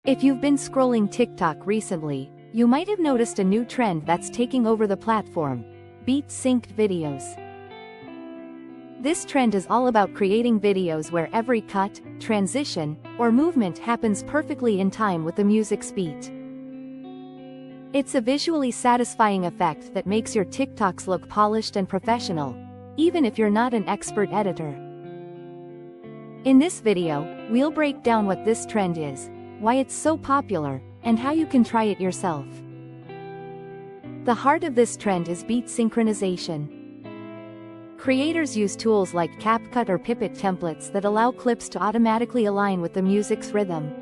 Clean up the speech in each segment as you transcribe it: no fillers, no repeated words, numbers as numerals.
If you've been scrolling TikTok recently, you might have noticed a new trend that's taking over the platform: beat-synced videos. This trend is all about creating videos where every cut, transition, or movement happens perfectly in time with the music's beat. It's a visually satisfying effect that makes your TikToks look polished and professional, even if you're not an expert editor. In this video, we'll break down what this trend is, why it's so popular, and how you can try it yourself. The heart of this trend is beat synchronization. Creators use tools like CapCut or Pipit templates that allow clips to automatically align with the music's rhythm.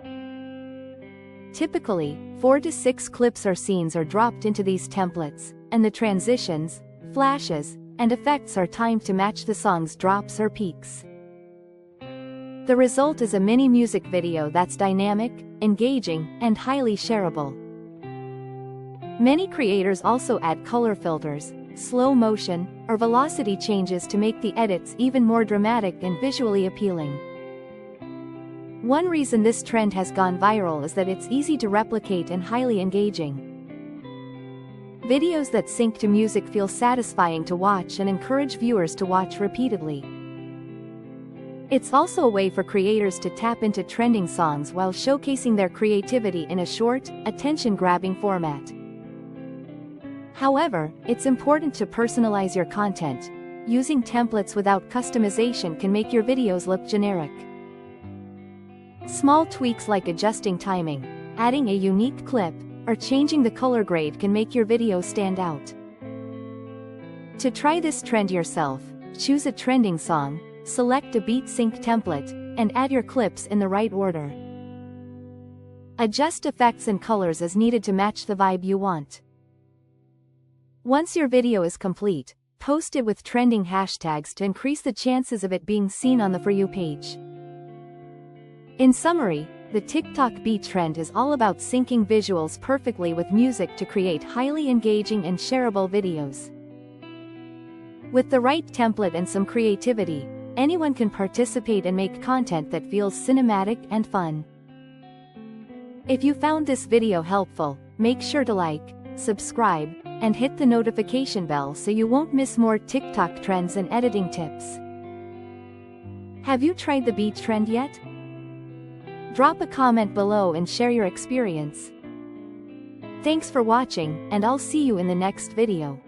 Typically, 4 to 6 clips or scenes are dropped into these templates, and the transitions, flashes, and effects are timed to match the song's drops or peaks. The result is a mini music video that's dynamic, engaging, and highly shareable. Many creators also add color filters, slow motion, or velocity changes to make the edits even more dramatic and visually appealing. One reason this trend has gone viral is that it's easy to replicate and highly engaging. Videos that sync to music feel satisfying to watch and encourage viewers to watch repeatedly. It's also a way for creators to tap into trending songs while showcasing their creativity in a short, attention-grabbing format. However, it's important to personalize your content. Using templates without customization can make your videos look generic. Small tweaks like adjusting timing, adding a unique clip, or changing the color grade can make your video stand out. To try this trend yourself, choose a trending song, select a beat sync template, and add your clips in the right order. Adjust effects and colors as needed to match the vibe you want. Once your video is complete, post it with trending hashtags to increase the chances of it being seen on the For You page. In summary, the TikTok beat trend is all about syncing visuals perfectly with music to create highly engaging and shareable videos. With the right template and some creativity, anyone can participate and make content that feels cinematic and fun. If you found this video helpful, make sure to like, subscribe, and hit the notification bell so you won't miss more TikTok trends and editing tips. Have you tried the beat trend yet? Drop a comment below and share your experience. Thanks for watching, and I'll see you in the next video.